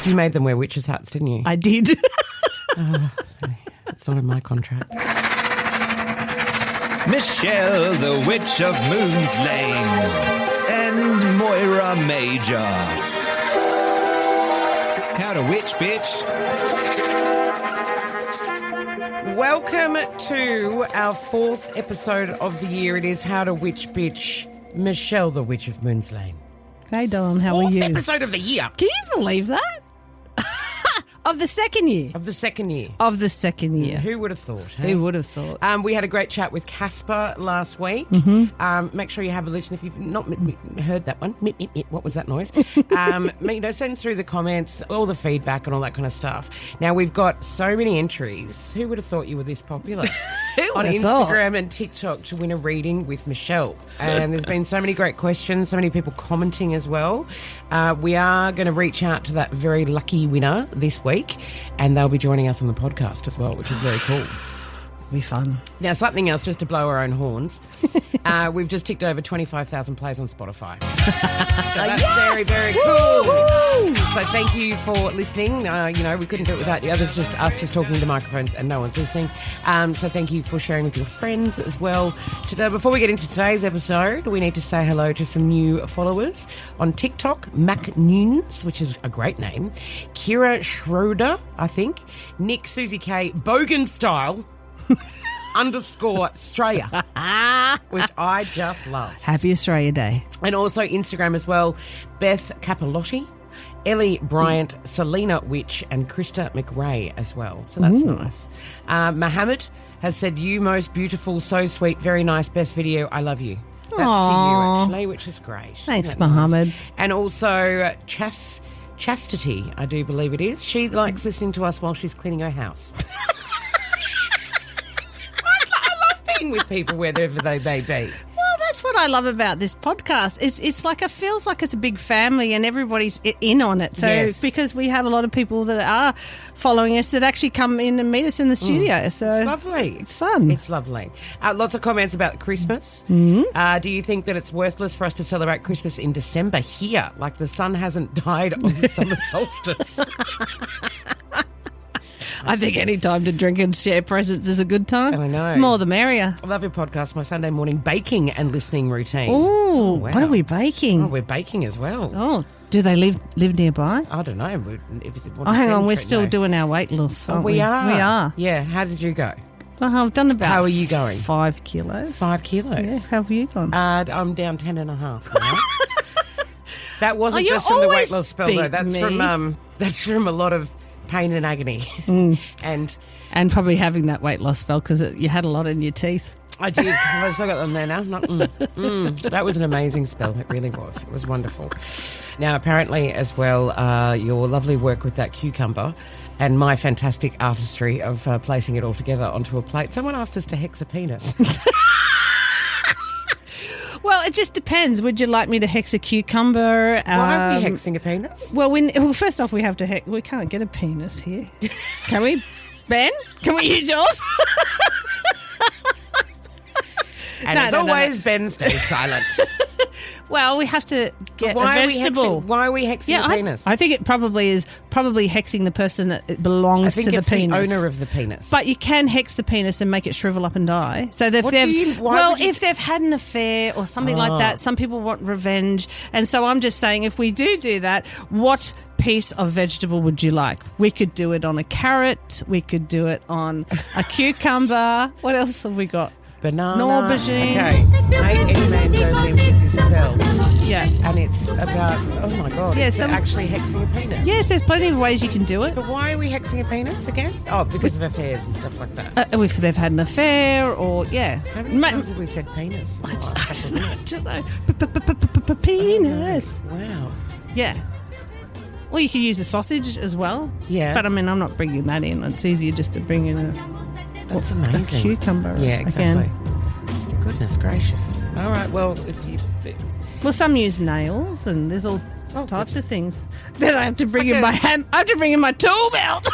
You made them wear witches' hats, didn't you? I did. It's not in my contract. Michelle, the Witch of Moon's Lane, and Moira Major. How to witch, bitch. Welcome to our 4th episode of the year. It is How to Witch Bitch, Michelle, the Witch of Moon's Lane. Hey, Dawn, how are you? 4th episode of the year. Can you believe that? Of the second year. Of the second year. Of the second year. Who would have thought? Hey? Who would have thought? We had a great chat with Casper last week. Make sure you have a listen if you've not heard that one. What was that noise? Send through the comments, all the feedback and all that kind of stuff. Now, we've got so many entries. Who would have thought you were this popular? On Instagram and TikTok to win a reading with Michelle. And there's been so many great questions, so many people commenting as well. We are going to reach out to that very lucky winner this week, and they'll be joining us on the podcast as well, which is very cool. Be fun. Now, something else, just to blow our own horns. We've just ticked over 25,000 plays on Spotify. So that's very, very cool. So thank you for listening. We couldn't do it without you. It's just us just talking to microphones and no one's listening. So thank you for sharing with your friends as well. Before we get into today's episode, we need to say hello to some new followers. On TikTok, Mac Nunes, which is a great name. Kira Schroeder, I think. Nick, Susie K, Bogan Style. _ Australia, which I just love. Happy Australia Day. And also Instagram as well, Beth Capalotti, Ellie Bryant, Selena Witch, and Krista McRae as well. So that's nice. Mohammed has said, "You most beautiful, so sweet, very nice, best video. I love you." That's to you, actually, which is great. Thanks, Mohammed. Nice? And also Chastity, I do believe it is. She likes listening to us while she's cleaning her house. With people wherever they may be. Well, that's what I love about this podcast. It's like it feels like it's a big family and everybody's in on it. So because we have a lot of people that are following us that actually come in and meet us in the studio. So it's lovely. It's fun. It's lovely. Lots of comments about Christmas. Do you think that it's worthless for us to celebrate Christmas in December here? Like the sun hasn't died on the summer solstice. I think any time to drink and share presents is a good time. I know. More the merrier. I love your podcast, my Sunday morning baking and listening routine. Oh, wow. What are we baking? Oh, we're baking as well. Oh, do they live nearby? I don't know. Hang on, we're still doing our weight loss, aren't we? We are. We are. Yeah, how did you go? Well, I've done about How are you going? 5 kilos. 5 kilos? Yeah, how have you gone? I'm down 10.5 now. That wasn't just from the weight loss spell, though. That's from a lot of pain and agony. And probably having that weight loss spell because you had a lot in your teeth. I did. I've still got them there now. That was an amazing spell. It really was. It was wonderful. Now, apparently, as well, your lovely work with that cucumber and my fantastic artistry of placing it all together onto a plate. Someone asked us to hex a penis. Well, it just depends. Would you like me to hex a cucumber? Why are we hexing a penis? Well, first off, we have to hex. We can't get a penis here. Can we? Ben? Can we use yours? And as always, Ben stays silent. Well, we have to get a vegetable. Why are we hexing the penis? I think it probably is hexing the person that it belongs to the penis. I think it's the owner of the penis. But you can hex the penis and make it shrivel up and die. So if they've had an affair or something like that, some people want revenge. And so I'm just saying, if we do that, what piece of vegetable would you like? We could do it on a carrot. We could do it on a cucumber. What else have we got? Banana. Aubergine. Okay. Make any man go limp with this spell. Yeah. And it's about, oh my God, it's actually hexing a penis. Yes, there's plenty of ways you can do it. But why are we hexing a penis again? Oh, because of affairs and stuff like that. If they've had an affair or, yeah. How many times have we said penis? I don't know. Penis. Wow. Yeah. Or you could use a sausage as well. Yeah. But, I mean, I'm not bringing that in. It's easier just to bring in That's amazing. A cucumber. Yeah, exactly. Again. Goodness gracious. All right, well, Well, some use nails and there's all types of things. Then I have to bring in my hand. I have to bring in my tool belt.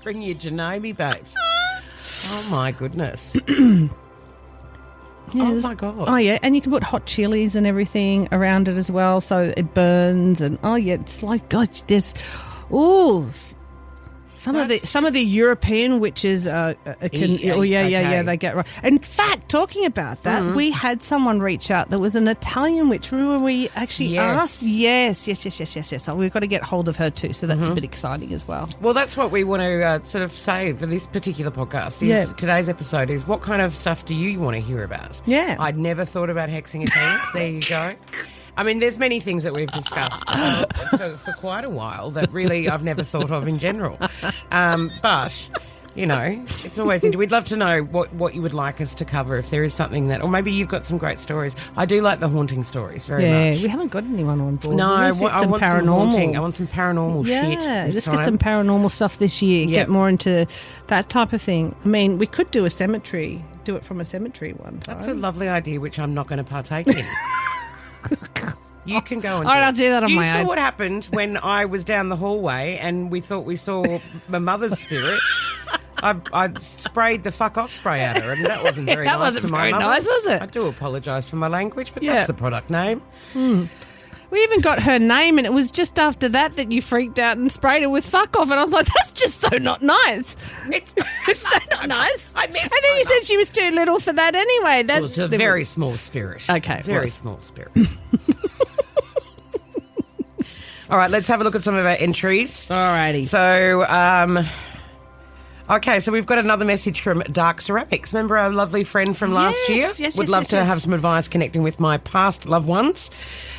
Bring your Janome, babes. Oh, my goodness. Oh, my God. Oh, yeah. And you can put hot chilies and everything around it as well so it burns. And, oh, yeah, it's like, God, there's... Ooh... Some of the European witches they get right. In fact, talking about that, we had someone reach out. There was an Italian witch. Remember we actually asked? Yes. So we've got to get hold of her too. So that's a bit exciting as well. Well, that's what we want to sort of say for this particular podcast. Today's episode is what kind of stuff do you want to hear about? Yeah. I'd never thought about hexing a penis. There you go. I mean, there's many things that we've discussed for quite a while that really I've never thought of in general. But, you know, it's always interesting. We'd love to know what you would like us to cover if there is something that, or maybe you've got some great stories. I do like the haunting stories very much. Yeah, we haven't got anyone on board. No, I want some paranormal. I want some paranormal shit. Yeah, let's get some paranormal stuff this year. Yep. Get more into that type of thing. I mean, we could do a cemetery, do it from a cemetery one time. That's a lovely idea, which I'm not going to partake in. You can go and all right, I'll do that on my own. You saw what happened when I was down the hallway and we thought we saw my mother's spirit. I sprayed the fuck off spray at her, and that wasn't very nice to my mother. That wasn't very nice, was it? I do apologise for my language, but that's the product name. We even got her name, and it was just after that you freaked out and sprayed her with fuck off, and I was like, that's just so not nice. It's so not nice. And then you said she was too little for that anyway. It's a very small spirit. Okay. Very small spirit. All right, let's have a look at some of our entries. All righty. So, okay, so we've got another message from Dark Ceramics. Remember our lovely friend from last year? Yes. Would love to have some advice connecting with my past loved ones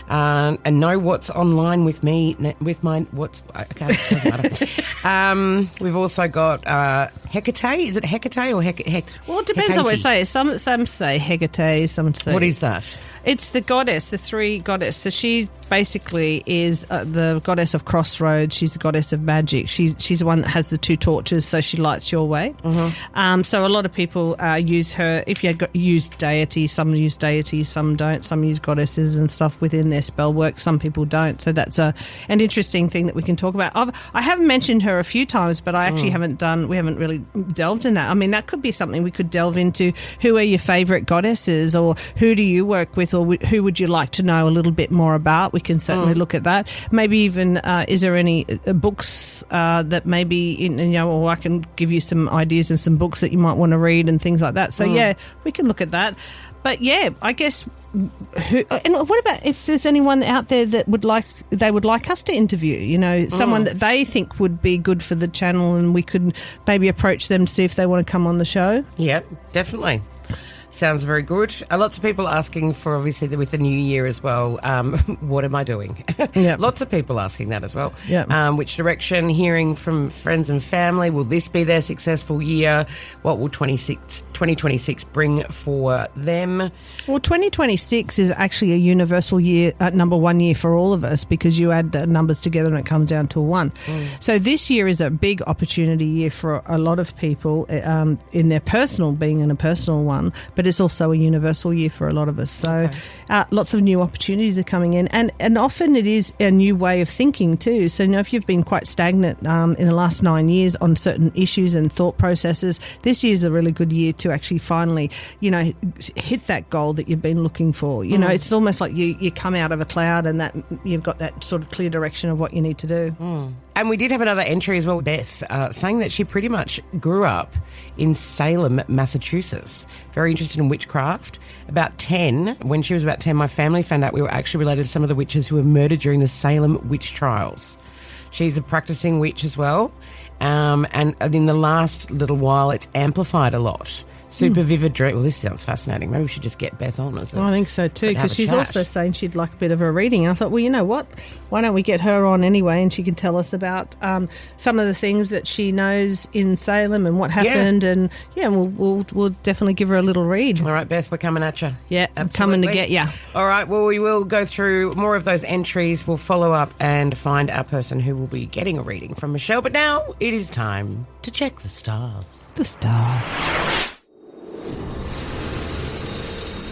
and know what's online with me, with my, okay, doesn't matter. We've also got Hecate. Is it Hecate or Hecate? Well, it depends on what you say. Some say Hecate, some say... What is that? It's the goddess, the three goddess. So she basically is the goddess of crossroads. She's a goddess of magic. She's the one that has the two torches, so she lights your way. So a lot of people use her. If you use deities, some use deities, some don't. Some use goddesses and stuff within their spell work. Some people don't. So that's an interesting thing that we can talk about. I have mentioned her a few times, but I actually we haven't really delved in that. I mean, that could be something we could delve into. Who are your favourite goddesses, or who do you work with, or who would you like to know a little bit more about? We can certainly look at that. Maybe even, is there any books that maybe, or I can give you some ideas of some books that you might want to read and things like that. So, yeah, we can look at that. But, yeah, I guess, and what about if there's anyone out there that would like us to interview, someone that they think would be good for the channel, and we could maybe approach them to see if they want to come on the show? Yeah, definitely. Sounds very good. Lots of people asking for, obviously, with the new year as well, what am I doing? Yep. Lots of people asking that as well. Yep. Which direction? Hearing from friends and family. Will this be their successful year? What will 2026 bring for them? Well, 2026 is actually a universal year, number one year for all of us, because you add the numbers together and it comes down to one. So this year is a big opportunity year for a lot of people in their personal, being in a personal one, but it's also a universal year for a lot of us. So lots of new opportunities are coming in, and often it is a new way of thinking too. So if you've been quite stagnant in the last 9 years on certain issues and thought processes, this year is a really good year to actually finally, hit that goal that you've been looking for. It's almost like you come out of a cloud and that you've got that sort of clear direction of what you need to do. And we did have another entry as well, Beth, saying that she pretty much grew up in Salem, Massachusetts. Very interested in witchcraft. When she was about 10, my family found out we were actually related to some of the witches who were murdered during the Salem witch trials. She's a practicing witch as well. And in the last little while, it's amplified a lot. Super vivid dream. Well, this sounds fascinating. Maybe we should just get Beth on. I think so too, because she's also saying she'd like a bit of a reading. I thought, well, you know what? Why don't we get her on anyway, and she can tell us about some of the things that she knows in Salem and what happened, and we'll definitely give her a little read. All right, Beth, we're coming at you. Yeah, I'm coming to get you. All right, well, we will go through more of those entries. We'll follow up and find our person who will be getting a reading from Michelle. But now it is time to check the stars. The stars.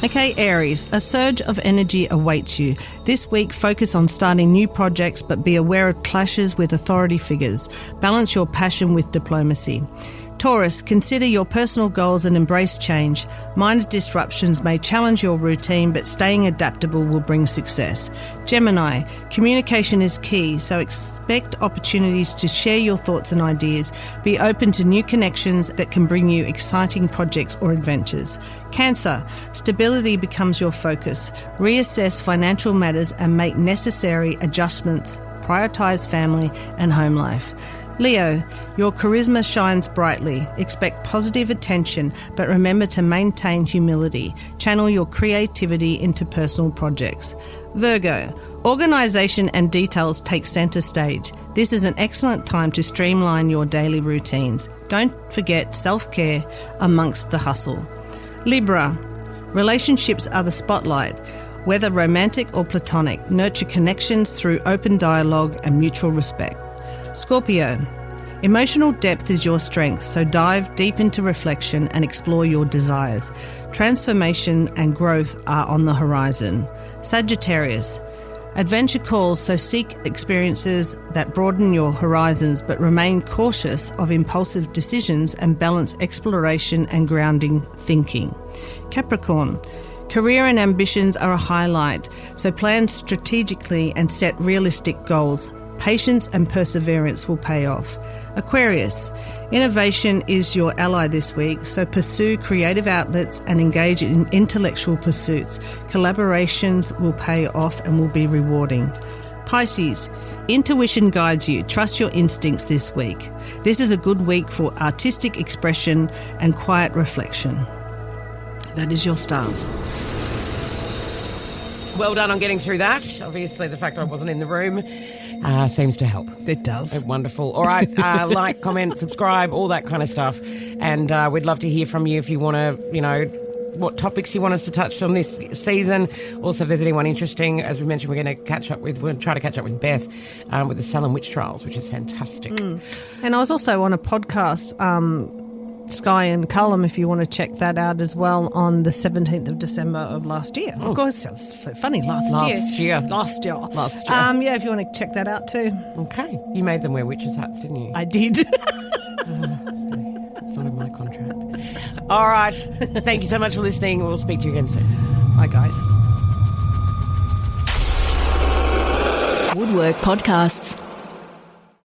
Okay, Aries, a surge of energy awaits you. This week, focus on starting new projects, but be aware of clashes with authority figures. Balance your passion with diplomacy. Taurus, consider your personal goals and embrace change. Minor disruptions may challenge your routine, but staying adaptable will bring success. Gemini, communication is key, so expect opportunities to share your thoughts and ideas. Be open to new connections that can bring you exciting projects or adventures. Cancer, stability becomes your focus. Reassess financial matters and make necessary adjustments. Prioritise family and home life. Leo, your charisma shines brightly. Expect positive attention, but remember to maintain humility. Channel your creativity into personal projects. Virgo, organisation and details take centre stage. This is an excellent time to streamline your daily routines. Don't forget self-care amongst the hustle. Libra, relationships are the spotlight. Whether romantic or platonic, nurture connections through open dialogue and mutual respect. Scorpio, emotional depth is your strength, so dive deep into reflection and explore your desires. Transformation and growth are on the horizon. Sagittarius, adventure calls, so seek experiences that broaden your horizons, but remain cautious of impulsive decisions and balance exploration and grounding thinking. Capricorn, career and ambitions are a highlight, so plan strategically and set realistic goals. Patience and perseverance will pay off. Aquarius, innovation is your ally this week, so pursue creative outlets and engage in intellectual pursuits. Collaborations will pay off and will be rewarding. Pisces, intuition guides you. Trust your instincts this week. This is a good week for artistic expression and quiet reflection. That is your stars. Well done on getting through that. Obviously, the fact I wasn't in the room seems to help. It does. Wonderful. All right, like, comment, subscribe, all that kind of stuff. And we'd love to hear from you if you want to, what topics you want us to touch on this season. Also, if there's anyone interesting, as we mentioned, we're going to try to catch up with Beth with the Salem Witch Trials, which is fantastic. And I was also on a podcast, Sky and Cullum, if you want to check that out as well, on the 17th of December of last year. Of course, it sounds funny, last year. Last year. Yeah, if you want to check that out too. Okay. You made them wear witches' hats, didn't you? I did. It's not in my contract. All right. Thank you so much for listening. We'll speak to you again soon. Bye, guys. Woodwork Podcasts.